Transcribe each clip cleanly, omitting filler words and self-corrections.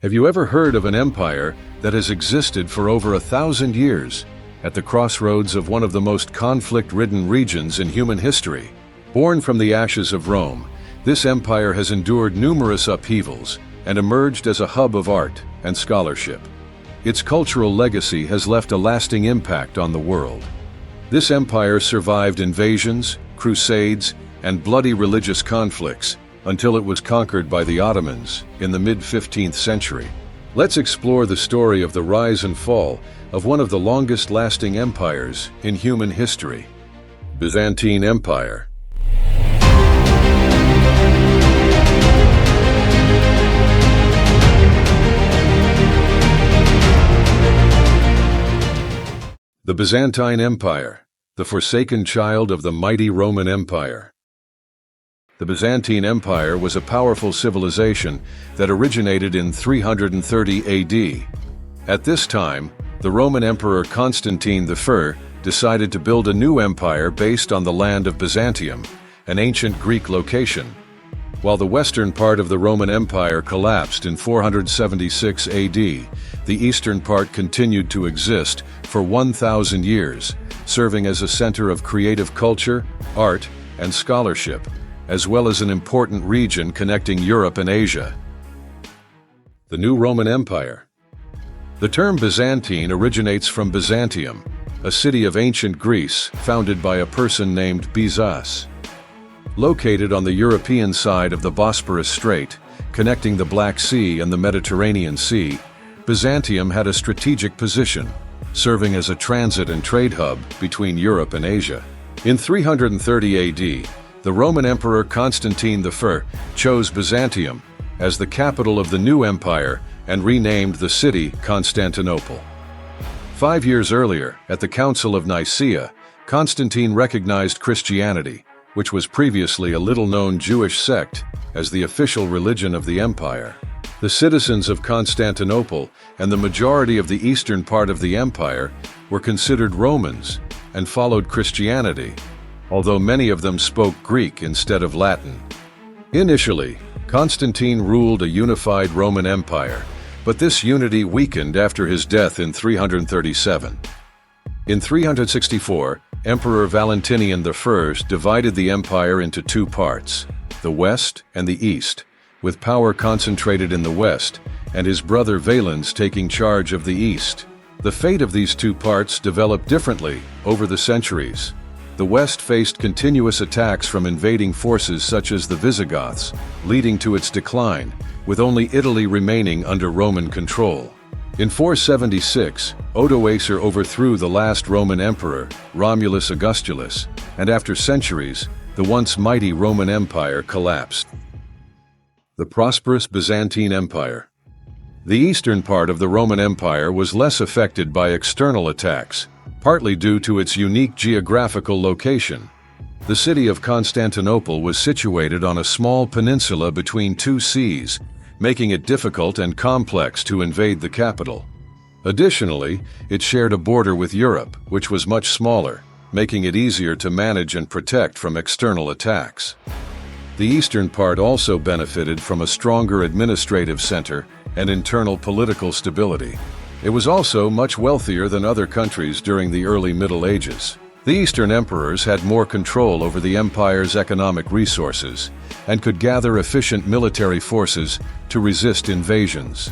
Have you ever heard of an empire that has existed for over 1,000 years, at the crossroads of one of the most conflict-ridden regions in human history? Born from the ashes of Rome, this empire has endured numerous upheavals and emerged as a hub of art and scholarship. Its cultural legacy has left a lasting impact on the world. This empire survived invasions, crusades, and bloody religious conflicts until it was conquered by the Ottomans in the mid-15th century. Let's explore the story of the rise and fall of one of the longest-lasting empires in human history, Byzantine Empire. The Byzantine Empire, the forsaken child of the mighty Roman Empire. The Byzantine Empire was a powerful civilization that originated in 330 AD. At this time, the Roman Emperor Constantine I decided to build a new empire based on the land of Byzantium, an ancient Greek location. While the western part of the Roman Empire collapsed in 476 AD, the eastern part continued to exist for 1,000 years, serving as a center of creative culture, art, and scholarship, as well as an important region connecting Europe and Asia. The new Roman Empire. The term Byzantine originates from Byzantium, a city of ancient Greece founded by a person named Byzas. Located on the European side of the Prosperous Strait, connecting the Black Sea and the Mediterranean Sea, Byzantium had a strategic position, serving as a transit and trade hub between Europe and Asia. In 330 AD, the Roman Emperor Constantine I chose Byzantium as the capital of the new empire and renamed the city Constantinople. 5 years earlier, at the Council of Nicaea, Constantine recognized Christianity, which was previously a little-known Jewish sect, as the official religion of the empire. The citizens of Constantinople and the majority of the eastern part of the empire were considered Romans and followed Christianity, although many of them spoke Greek instead of Latin. Initially, Constantine ruled a unified Roman Empire, but this unity weakened after his death in 337. In 364, Emperor Valentinian I divided the empire into two parts, the West and the East, with power concentrated in the West, and his brother Valens taking charge of the East. The fate of these two parts developed differently over the centuries. The West faced continuous attacks from invading forces such as the Visigoths, leading to its decline, with only Italy remaining under Roman control. In 476, Odoacer overthrew the last Roman emperor, Romulus Augustulus, and after centuries, the once mighty Roman Empire collapsed. The prosperous Byzantine Empire. The eastern part of the Roman Empire was less affected by external attacks, partly due to its unique geographical location. The city of Constantinople was situated on a small peninsula between two seas, making it difficult and complex to invade the capital. Additionally, it shared a border with Europe, which was much smaller, making it easier to manage and protect from external attacks. The eastern part also benefited from a stronger administrative center and internal political stability. It was also much wealthier than other countries during the early Middle Ages. The Eastern emperors had more control over the empire's economic resources and could gather efficient military forces to resist invasions.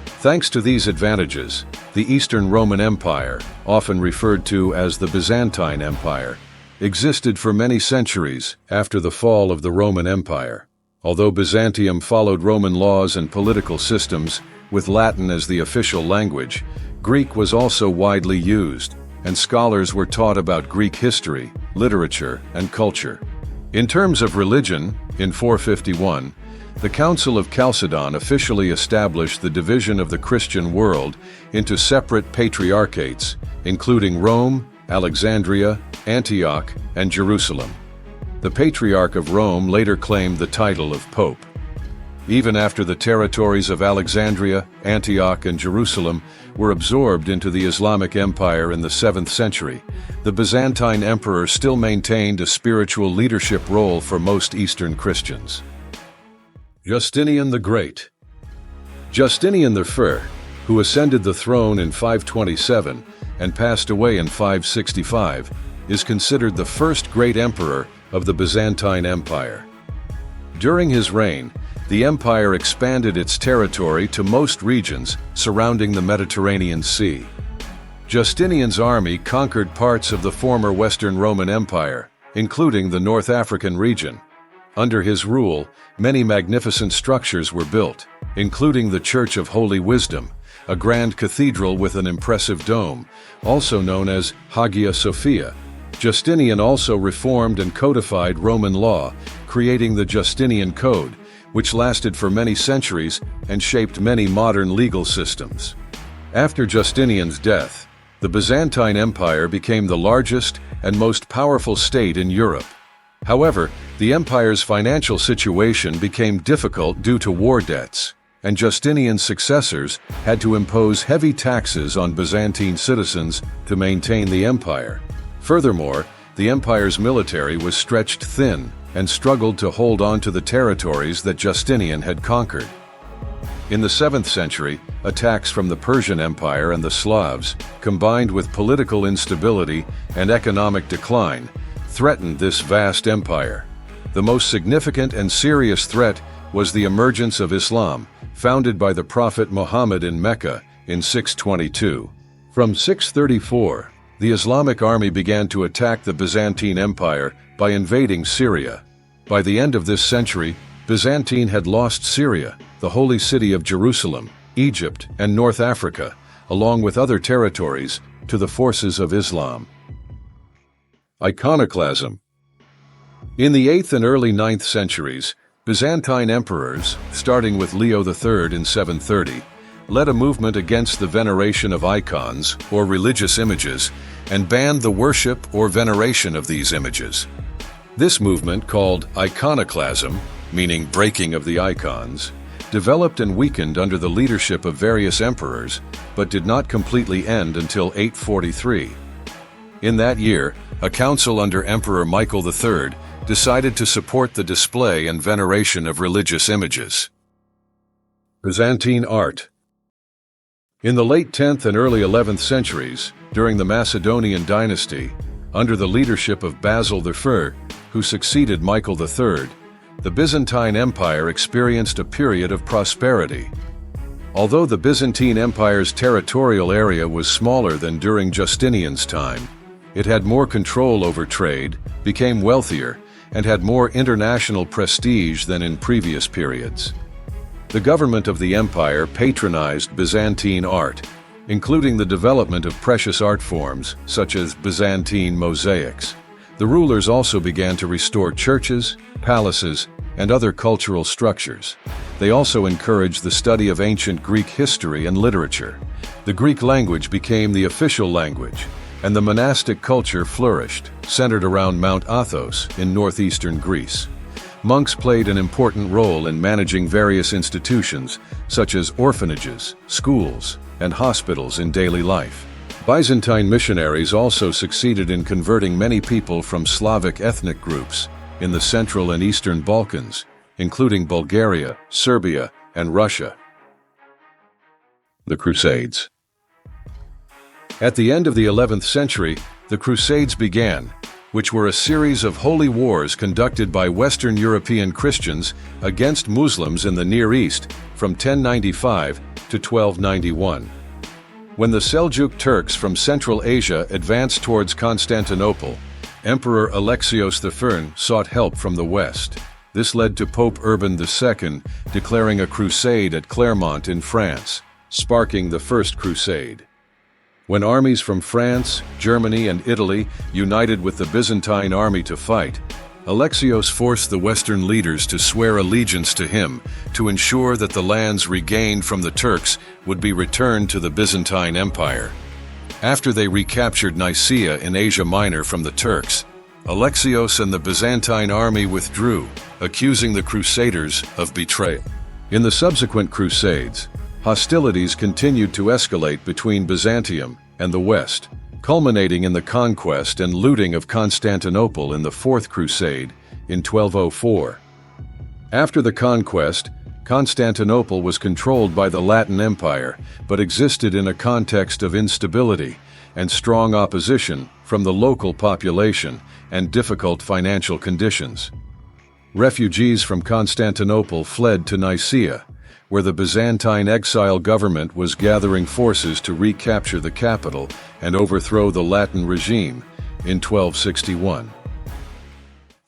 Thanks to these advantages, the Eastern Roman Empire, often referred to as the Byzantine Empire, existed for many centuries after the fall of the Roman Empire. Although Byzantium followed Roman laws and political systems, with Latin as the official language, Greek was also widely used, and scholars were taught about Greek history, literature, and culture. In terms of religion, in 451, the Council of Chalcedon officially established the division of the Christian world into separate patriarchates, including Rome, Alexandria, Antioch, and Jerusalem. The Patriarch of Rome later claimed the title of Pope. Even after the territories of Alexandria, Antioch, and Jerusalem were absorbed into the Islamic Empire in the 7th century, the Byzantine emperor still maintained a spiritual leadership role for most Eastern Christians. Justinian the Great. Justinian the Great, who ascended the throne in 527 and passed away in 565, is considered the first great emperor of the Byzantine Empire. During his reign, the empire expanded its territory to most regions surrounding the Mediterranean Sea. Justinian's army conquered parts of the former Western Roman Empire, including the North African region. Under his rule, many magnificent structures were built, including the Church of Holy Wisdom, a grand cathedral with an impressive dome, also known as Hagia Sophia. Justinian also reformed and codified Roman law, creating the Justinian Code, which lasted for many centuries and shaped many modern legal systems. After Justinian's death, the Byzantine Empire became the largest and most powerful state in Europe. However, the empire's financial situation became difficult due to war debts, and Justinian's successors had to impose heavy taxes on Byzantine citizens to maintain the empire. Furthermore, the empire's military was stretched thin and struggled to hold on to the territories that Justinian had conquered. In the 7th century, attacks from the Persian Empire and the Slavs, combined with political instability and economic decline, threatened this vast empire. The most significant and serious threat was the emergence of Islam, founded by the Prophet Muhammad in Mecca in 622. From 634, the Islamic army began to attack the Byzantine Empire by invading Syria. By the end of this century, Byzantine had lost Syria, the holy city of Jerusalem, Egypt, and North Africa, along with other territories, to the forces of Islam. Iconoclasm. In the 8th and early 9th centuries, Byzantine emperors, starting with Leo III in 730, led a movement against the veneration of icons, or religious images, and banned the worship or veneration of these images. This movement, called iconoclasm, meaning breaking of the icons, developed and weakened under the leadership of various emperors, but did not completely end until 843. In that year, a council under Emperor Michael III decided to support the display and veneration of religious images. Byzantine Art. In the late 10th and early 11th centuries, during the Macedonian dynasty, under the leadership of Basil I, who succeeded Michael III, the Byzantine Empire experienced a period of prosperity. Although the Byzantine Empire's territorial area was smaller than during Justinian's time, it had more control over trade, became wealthier, and had more international prestige than in previous periods. The government of the empire patronized Byzantine art, including the development of precious art forms, such as Byzantine mosaics. The rulers also began to restore churches, palaces, and other cultural structures. They also encouraged the study of ancient Greek history and literature. The Greek language became the official language, and the monastic culture flourished, centered around Mount Athos in northeastern Greece. Monks played an important role in managing various institutions, such as orphanages, schools, and hospitals in daily life. Byzantine missionaries also succeeded in converting many people from Slavic ethnic groups in the Central and Eastern Balkans, including Bulgaria, Serbia, and Russia. The Crusades. At the end of the 11th century, the Crusades began, which were a series of holy wars conducted by Western European Christians against Muslims in the Near East from 1095 to 1291. When the Seljuk Turks from Central Asia advanced towards Constantinople, Emperor Alexios I sought help from the West. This led to Pope Urban II declaring a crusade at Clermont in France, sparking the First Crusade. When armies from France, Germany, and Italy united with the Byzantine army to fight, Alexios forced the Western leaders to swear allegiance to him to ensure that the lands regained from the Turks would be returned to the Byzantine Empire. After they recaptured Nicaea in Asia Minor from the Turks, Alexios and the Byzantine army withdrew, accusing the Crusaders of betrayal. In the subsequent Crusades, hostilities continued to escalate between Byzantium and the West, culminating in the conquest and looting of Constantinople in the Fourth Crusade in 1204. After the conquest, Constantinople was controlled by the Latin Empire, but existed in a context of instability and strong opposition from the local population and difficult financial conditions. Refugees from Constantinople fled to Nicaea, where the Byzantine exile government was gathering forces to recapture the capital and overthrow the Latin regime in 1261.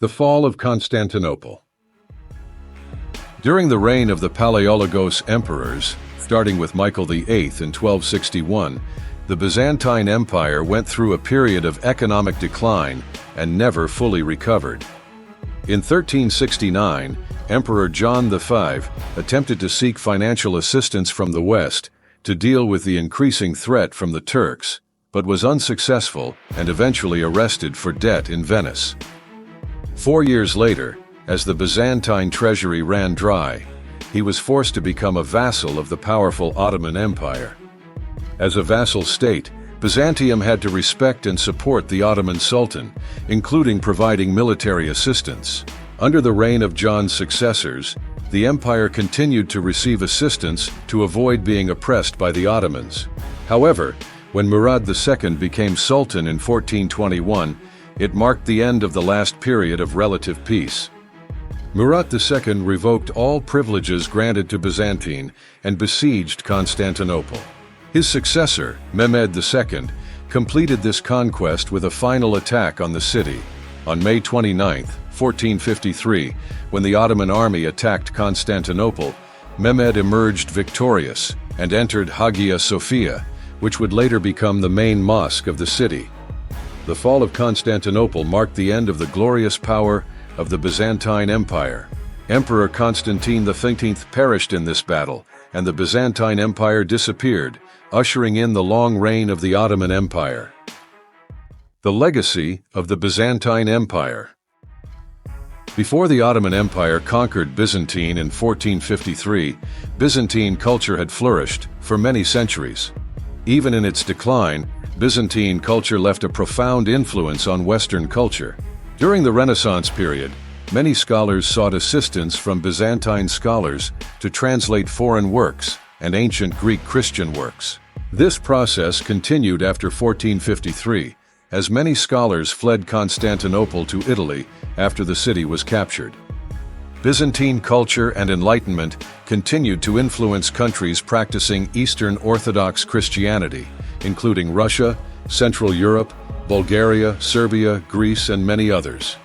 The Fall of Constantinople. During the reign of the Palaiologos emperors, starting with Michael VIII in 1261, the Byzantine Empire went through a period of economic decline and never fully recovered. In 1369, Emperor John V attempted to seek financial assistance from the West to deal with the increasing threat from the Turks, but was unsuccessful and eventually arrested for debt in Venice. 4 years later, as the Byzantine treasury ran dry, he was forced to become a vassal of the powerful Ottoman Empire. As a vassal state, Byzantium had to respect and support the Ottoman Sultan, including providing military assistance. Under the reign of John's successors, the empire continued to receive assistance to avoid being oppressed by the Ottomans. However, when Murad II became Sultan in 1421, it marked the end of the last period of relative peace. Murad II revoked all privileges granted to Byzantine and besieged Constantinople. His successor, Mehmed II, completed this conquest with a final attack on the city. On May 29, 1453, when the Ottoman army attacked Constantinople, Mehmed emerged victorious and entered Hagia Sophia, which would later become the main mosque of the city. The fall of Constantinople marked the end of the glorious power of the Byzantine Empire. Emperor Constantine the XV perished in this battle, and the Byzantine Empire disappeared, ushering in the long reign of the Ottoman Empire. The legacy of the Byzantine Empire. Before the Ottoman Empire conquered Byzantine in 1453, Byzantine culture had flourished for many centuries. Even in its decline, Byzantine culture left a profound influence on Western culture. During the Renaissance period, many scholars sought assistance from Byzantine scholars to translate foreign works and ancient Greek Christian works. This process continued after 1453, as many scholars fled Constantinople to Italy after the city was captured. Byzantine culture and enlightenment continued to influence countries practicing Eastern Orthodox Christianity, including Russia, Central Europe, Bulgaria, Serbia, Greece, and many others.